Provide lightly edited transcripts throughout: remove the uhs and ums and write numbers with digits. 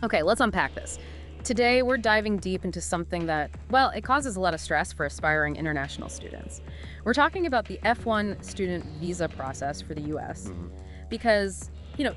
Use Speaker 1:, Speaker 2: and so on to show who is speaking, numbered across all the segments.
Speaker 1: Okay, let's unpack this. Today, we're diving deep into something that, well, it causes a lot of stress for aspiring international students. We're talking about the F-1 student visa process for the US. Because,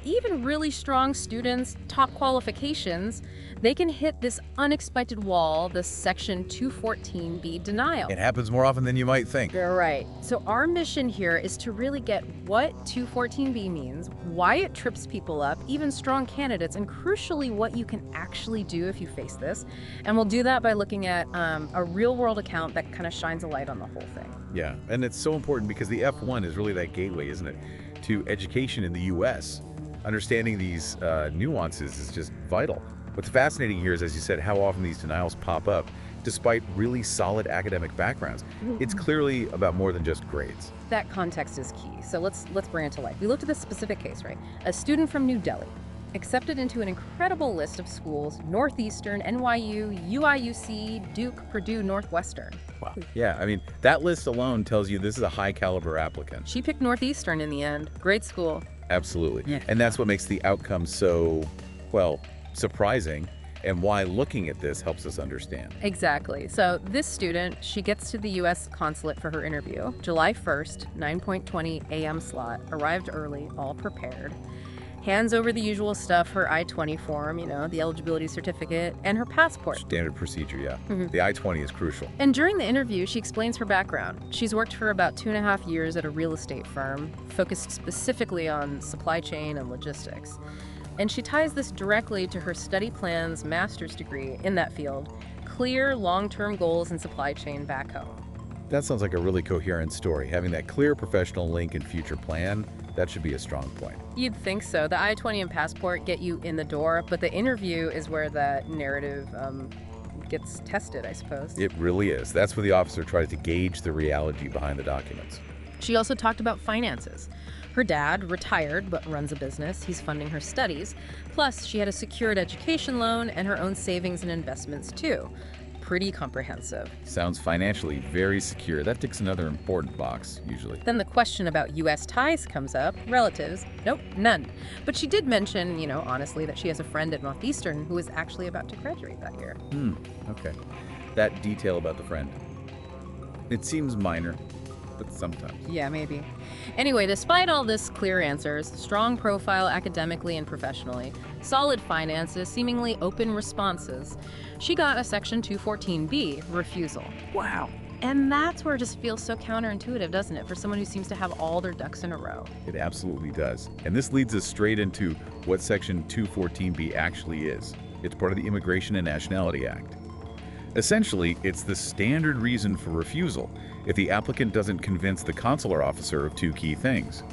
Speaker 1: even really strong students, top qualifications, they can hit this unexpected wall, this Section 214B denial.
Speaker 2: It happens more often than you might think.
Speaker 1: You're right. So our mission here is to really get what 214B means, why it trips people up, even strong candidates, and crucially, what you can actually do if you face this. And we'll do that by looking at a real-world account that kind of shines a light on the whole thing.
Speaker 2: Yeah, and it's so important because the F1 is really that gateway, isn't it, to education in the U.S. Understanding these nuances is just vital. What's fascinating here is, as you said, how often these denials pop up despite really solid academic backgrounds. It's clearly about more than just grades.
Speaker 1: That context is key. So let's bring it to life. We looked at this specific case, right? A student from New Delhi, accepted into an incredible list of schools: Northeastern, NYU, UIUC, Duke, Purdue, Northwestern.
Speaker 2: Wow. Yeah, I mean, that list alone tells you this is a high-caliber applicant.
Speaker 1: She picked Northeastern in the end. Great school.
Speaker 2: Absolutely.
Speaker 1: Yeah.
Speaker 2: And that's what makes the outcome so, well, surprising, and why looking at this helps us understand.
Speaker 1: Exactly. So this student, she gets to the U.S. consulate for her interview. July 1st, 9:20 a.m. slot, arrived early, all prepared. Hands over the usual stuff, her I-20 form, the eligibility certificate, and her passport.
Speaker 2: Standard procedure, yeah. The I-20 is crucial.
Speaker 1: And during the interview, she explains her background. She's worked for about 2.5 years at a real estate firm, focused specifically on supply chain and logistics. And she ties this directly to her study plan's master's degree in that field: clear long-term goals in supply chain back home.
Speaker 2: That sounds like a really coherent story. Having that clear professional link and future plan, that should be a strong point.
Speaker 1: You'd think so. The I-20 and passport get you in the door, but the interview is where that narrative gets tested, I suppose.
Speaker 2: It really is. That's where the officer tries to gauge the reality behind the documents.
Speaker 1: She also talked about finances. Her dad, retired, but runs a business. He's funding her studies. Plus, she had a secured education loan and her own savings and investments, too. Pretty comprehensive.
Speaker 2: Sounds financially very secure. That ticks another important box, usually.
Speaker 1: Then the question about U.S. ties comes up. Relatives? Nope, none. But she did mention, honestly, that she has a friend at Northeastern who is actually about to graduate that year.
Speaker 2: Okay. That detail about the friend. It seems minor, but sometimes.
Speaker 1: Yeah, maybe. Anyway, despite all this clear answers, strong profile academically and professionally, solid finances, seemingly open responses, she got a Section 214B refusal.
Speaker 2: Wow.
Speaker 1: And that's where it just feels so counterintuitive, doesn't it, for someone who seems to have all their ducks in a row?
Speaker 2: It absolutely does. And this leads us straight into what Section 214B actually is. It's part of the Immigration and Nationality Act. Essentially, it's the standard reason for refusal if the applicant doesn't convince the consular officer of two key things.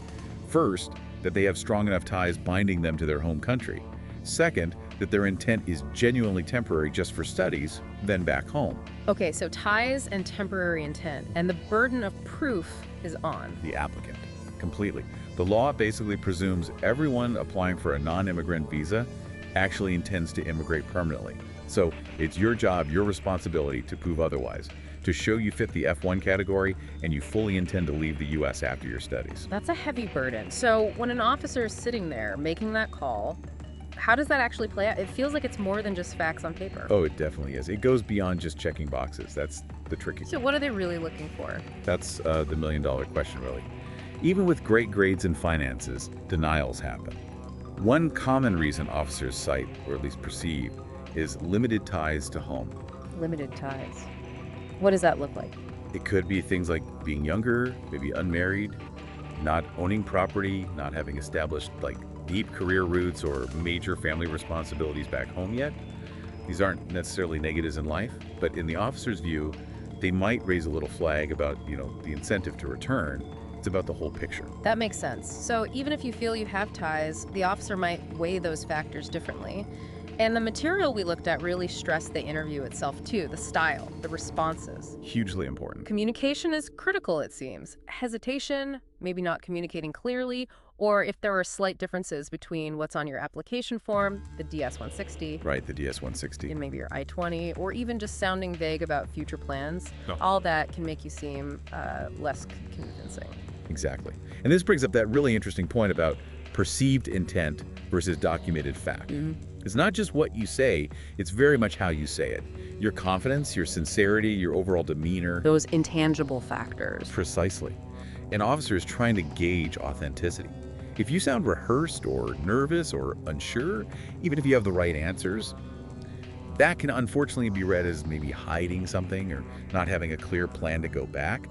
Speaker 2: First, that they have strong enough ties binding them to their home country. Second, that their intent is genuinely temporary just for studies, then back home.
Speaker 1: Okay, so ties and temporary intent, and the burden of proof is on
Speaker 2: the applicant. Completely. The law basically presumes everyone applying for a non-immigrant visa actually intends to immigrate permanently. So it's your job, your responsibility to prove otherwise, to show you fit the F1 category and you fully intend to leave the U.S. after your studies.
Speaker 1: That's a heavy burden. So when an officer is sitting there making that call, how does that actually play out? It feels like it's more than just facts on paper.
Speaker 2: Oh, it definitely is. It goes beyond just checking boxes. That's the tricky
Speaker 1: So what are they really looking for?
Speaker 2: That's the million-dollar question, really. Even with great grades and finances, denials happen. One common reason officers cite, or at least perceive, is limited ties to home.
Speaker 1: Limited ties. What does that look like?
Speaker 2: It could be things like being younger, maybe unmarried, not owning property, not having established deep career roots or major family responsibilities back home yet. These aren't necessarily negatives in life, but in the officer's view, they might raise a little flag about, the incentive to return. It's about the whole picture.
Speaker 1: That makes sense. So even if you feel you have ties, the officer might weigh those factors differently. And the material we looked at really stressed the interview itself too, the style, the responses.
Speaker 2: Hugely important.
Speaker 1: Communication is critical, it seems. Hesitation, maybe not communicating clearly, or if there are slight differences between what's on your application form, the DS-160.
Speaker 2: Right, the DS-160.
Speaker 1: And maybe your I-20, or even just sounding vague about future plans. All that can make you seem less convincing.
Speaker 2: Exactly. And this brings up that really interesting point about perceived intent versus documented fact. It's not just what you say, it's very much how you say it. Your confidence, your sincerity, your overall demeanor.
Speaker 1: Those intangible factors.
Speaker 2: Precisely. An officer is trying to gauge authenticity. If you sound rehearsed or nervous or unsure, even if you have the right answers, that can unfortunately be read as maybe hiding something or not having a clear plan to go back.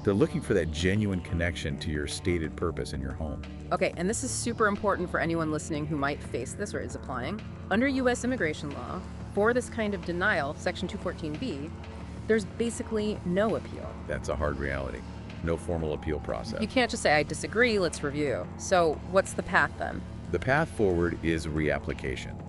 Speaker 2: They're looking for that genuine connection to your stated purpose in your home.
Speaker 1: Okay, and this is super important for anyone listening who might face this or is applying. Under U.S. immigration law, for this kind of denial, Section 214B, there's basically no appeal.
Speaker 2: That's a hard reality. No formal appeal process.
Speaker 1: You can't just say, I disagree, let's review. So what's the path then?
Speaker 2: The path forward is reapplication.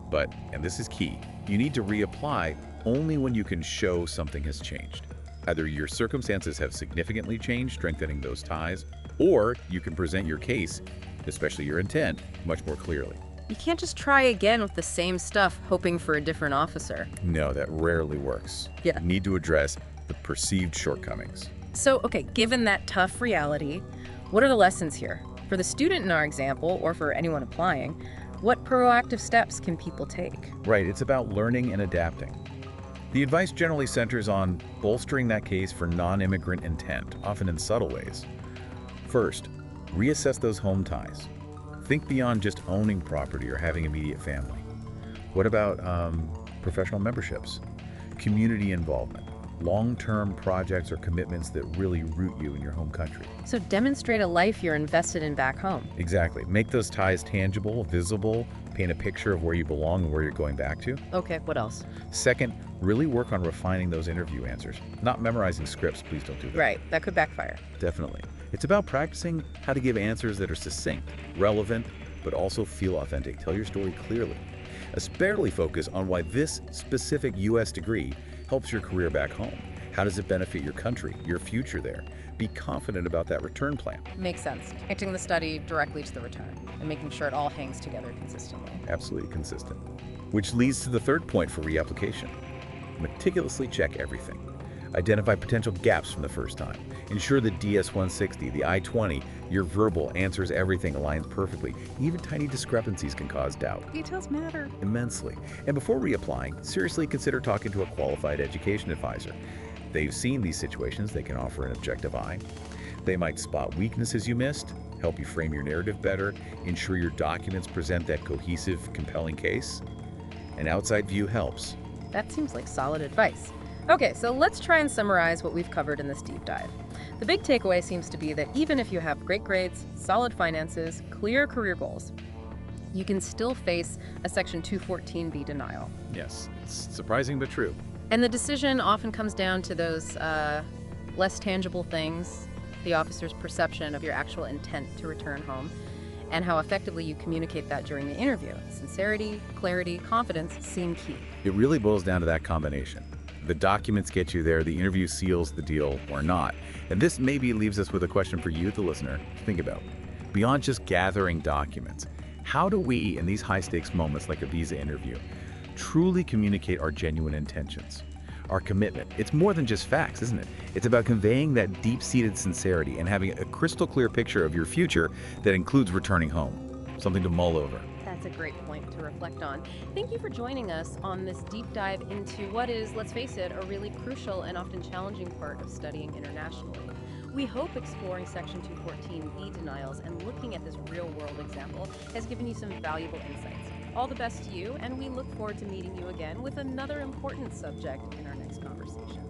Speaker 2: But, and this is key, you need to reapply only when you can show something has changed. Either your circumstances have significantly changed, strengthening those ties, or you can present your case, especially your intent, much more clearly.
Speaker 1: You can't just try again with the same stuff, hoping for a different officer.
Speaker 2: No, that rarely works.
Speaker 1: Yeah.
Speaker 2: You need to address the perceived shortcomings.
Speaker 1: So, okay, given that tough reality, what are the lessons here? For the student in our example, or for anyone applying, what proactive steps can people take?
Speaker 2: Right, it's about learning and adapting. The advice generally centers on bolstering that case for non-immigrant intent, often in subtle ways. First, reassess those home ties. Think beyond just owning property or having immediate family. What about professional memberships, community involvement, long-term projects or commitments that really root you in your home country?
Speaker 1: So demonstrate a life you're invested in back home.
Speaker 2: Exactly. Make those ties tangible, visible, paint a picture of where you belong and where you're going back to.
Speaker 1: Okay, what else?
Speaker 2: Second, really work on refining those interview answers. Not memorizing scripts, please don't do that.
Speaker 1: Right, that could backfire.
Speaker 2: Definitely. It's about practicing how to give answers that are succinct, relevant, but also feel authentic. Tell your story clearly. Especially focus on why this specific U.S. degree helps your career back home. How does it benefit your country, your future there? Be confident about that return plan.
Speaker 1: Makes sense. Connecting the study directly to the return and making sure it all hangs together consistently.
Speaker 2: Absolutely consistent. Which leads to the third point for reapplication. Meticulously check everything. Identify potential gaps from the first time. Ensure the DS-160, the I-20, your verbal answers everything aligns perfectly. Even tiny discrepancies can cause doubt.
Speaker 1: Details matter.
Speaker 2: Immensely. And before reapplying, seriously consider talking to a qualified education advisor. They've seen these situations, they can offer an objective eye. They might spot weaknesses you missed, help you frame your narrative better, ensure your documents present that cohesive, compelling case. An outside view helps.
Speaker 1: That seems like solid advice. Okay, so let's try and summarize what we've covered in this deep dive. The big takeaway seems to be that even if you have great grades, solid finances, clear career goals, you can still face a Section 214B denial.
Speaker 2: Yes, it's surprising but true.
Speaker 1: And the decision often comes down to those less tangible things, the officer's perception of your actual intent to return home, and how effectively you communicate that during the interview. Sincerity, clarity, confidence seem key.
Speaker 2: It really boils down to that combination. The documents get you there, the interview seals the deal or not. And this maybe leaves us with a question for you, the listener, to think about. Beyond just gathering documents, how do we, in these high-stakes moments like a visa interview, truly communicate our genuine intentions, our commitment? It's more than just facts, isn't it? It's about conveying that deep-seated sincerity and having a crystal clear picture of your future that includes returning home. Something to mull over.
Speaker 1: That's a great point to reflect on. Thank you for joining us on this deep dive into what is, let's face it, a really crucial and often challenging part of studying internationally. We hope exploring Section 214B denials and looking at this real-world example has given you some valuable insights. All the best to you, and we look forward to meeting you again with another important subject in our next conversation.